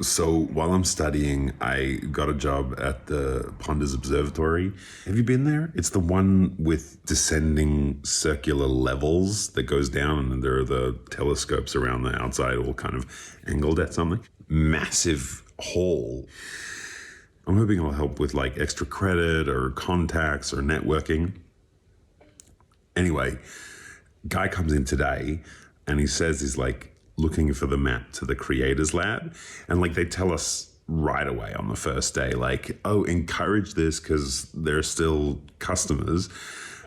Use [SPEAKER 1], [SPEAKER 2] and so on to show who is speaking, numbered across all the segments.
[SPEAKER 1] So while I'm studying, I got a job at the Ponders Observatory. Have you been there? It's the one with descending circular levels that goes down, and there are the telescopes around the outside all kind of angled at something. Massive hall. I'm hoping it'll help with like extra credit or contacts or networking. Anyway, guy comes in today and he says he's like looking for the map to the creators lab, and like they tell us right away on the first day, like, oh, encourage this because they're still customers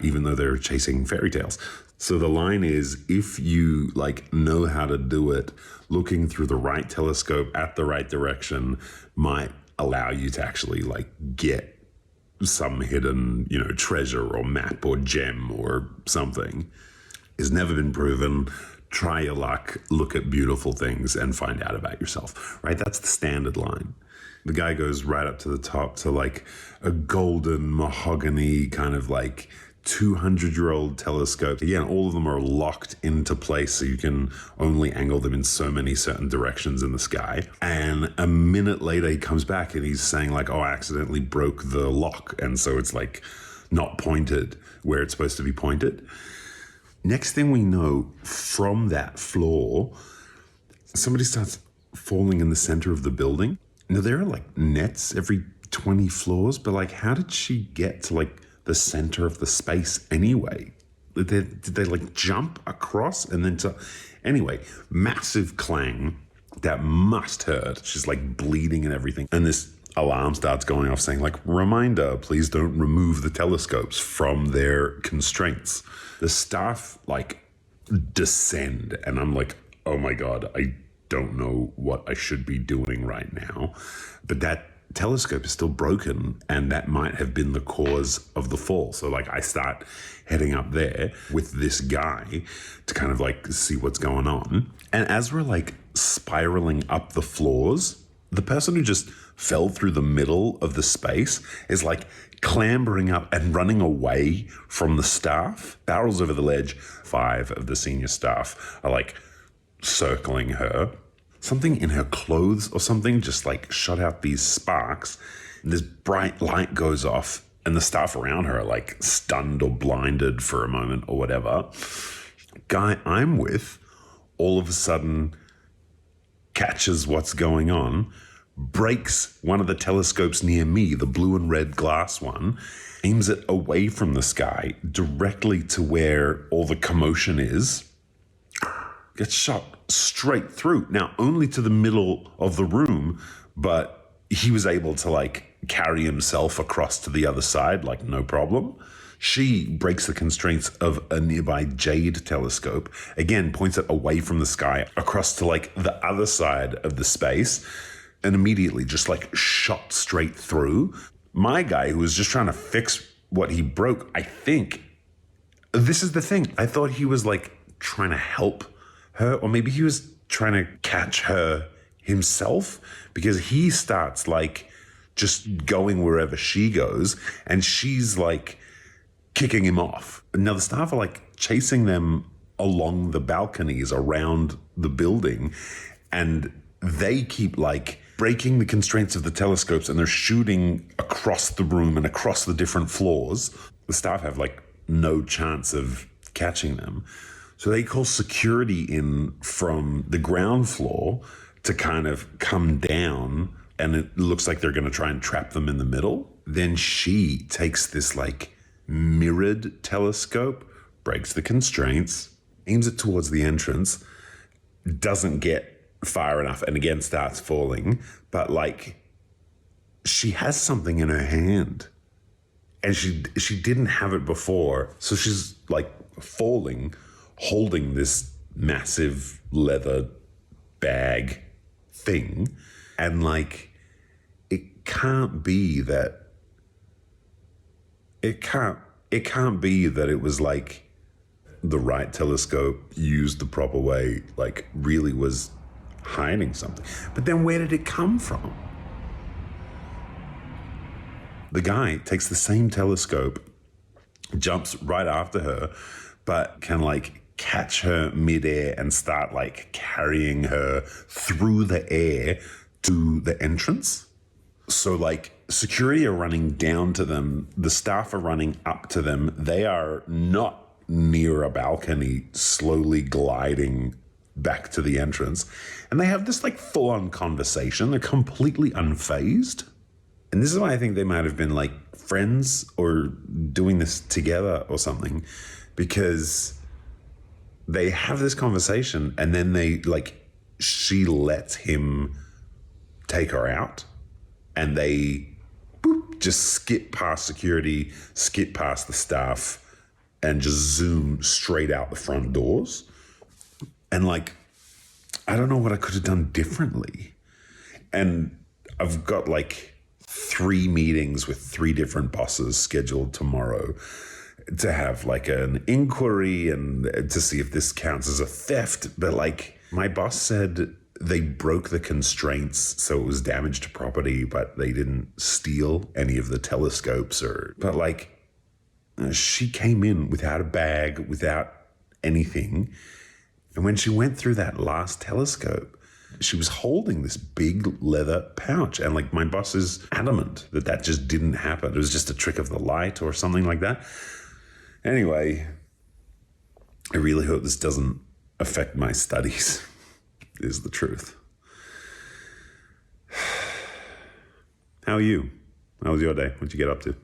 [SPEAKER 1] even though they're chasing fairy tales. So the line is, if you like know how to do it, looking through the right telescope at the right direction might allow you to actually like get some hidden, treasure or map or gem or something. It's never been proven. Try your luck, look at beautiful things and find out about yourself, right? That's the standard line. The guy goes right up to the top to like a golden mahogany kind of like 200-year-old telescope. Again, all of them are locked into place so you can only angle them in so many certain directions in the sky. And a minute later, he comes back and he's saying like, oh, I accidentally broke the lock. And so it's like not pointed where it's supposed to be pointed. Next thing we know, from that floor, somebody starts falling in the center of the building. Now, there are like nets every 20 floors, but like, how did she get to like the center of the space anyway? Did they like jump across and then anyway, massive clang that must hurt. She's like bleeding and everything. And this alarm starts going off saying like, reminder, please don't remove the telescopes from their constraints. The staff like descend and I'm like, oh my God, I don't know what I should be doing right now. But that telescope is still broken and that might have been the cause of the fall. So like I start heading up there with this guy to kind of like see what's going on. And as we're like spiraling up the floors, the person who just fell through the middle of the space is like clambering up and running away from the staff, barrels over the ledge. 5 of the senior staff are like circling her. Something in her clothes or something just like shot out these sparks. And this bright light goes off and the staff around her are like stunned or blinded for a moment or whatever. Guy I'm with all of a sudden catches what's going on, breaks one of the telescopes near me, the blue and red glass one, aims it away from the sky directly to where all the commotion is, gets shot straight through. Now, only to the middle of the room, but he was able to like carry himself across to the other side, like no problem. She breaks the constraints of a nearby jade telescope, again, points it away from the sky across to like the other side of the space, and immediately just like shot straight through. My guy, who was just trying to fix what he broke, I think, this is the thing, I thought he was like trying to help her, or maybe he was trying to catch her himself, because he starts like just going wherever she goes and she's like kicking him off. Now the staff are like chasing them along the balconies around the building, and they keep like breaking the constraints of the telescopes and they're shooting across the room and across the different floors. The staff have like no chance of catching them. So they call security in from the ground floor to kind of come down, and it looks like they're going to try and trap them in the middle. Then she takes this like mirrored telescope, breaks the constraints, aims it towards the entrance, doesn't get far enough, and again starts falling. But like, she has something in her hand, and she didn't have it before, so she's like falling, holding this massive leather bag thing, and like, it can't be that it was like the right telescope used the proper way, like really was hiding something. But then where did it come from? The guy takes the same telescope, jumps right after her, but can like catch her midair and start like carrying her through the air to the entrance. So like security are running down to them. The staff are running up to them. They are not near a balcony, slowly gliding back to the entrance. And they have this like full on conversation. They're completely unfazed. And this is why I think they might have been like friends or doing this together or something, because they have this conversation and then she lets him take her out, and they just skip past security, skip past the staff, and just zoom straight out the front doors. And like, I don't know what I could have done differently. And I've got like 3 meetings with 3 different bosses scheduled tomorrow to have like an inquiry and to see if this counts as a theft. But like, my boss said they broke the constraints, so it was damage to property, but they didn't steal any of the telescopes but like, she came in without a bag, without anything. And when she went through that last telescope, she was holding this big leather pouch. And like, my boss is adamant that just didn't happen. It was just a trick of the light or something like that. Anyway, I really hope this doesn't affect my studies, is the truth. How are you? How was your day? What'd you get up to?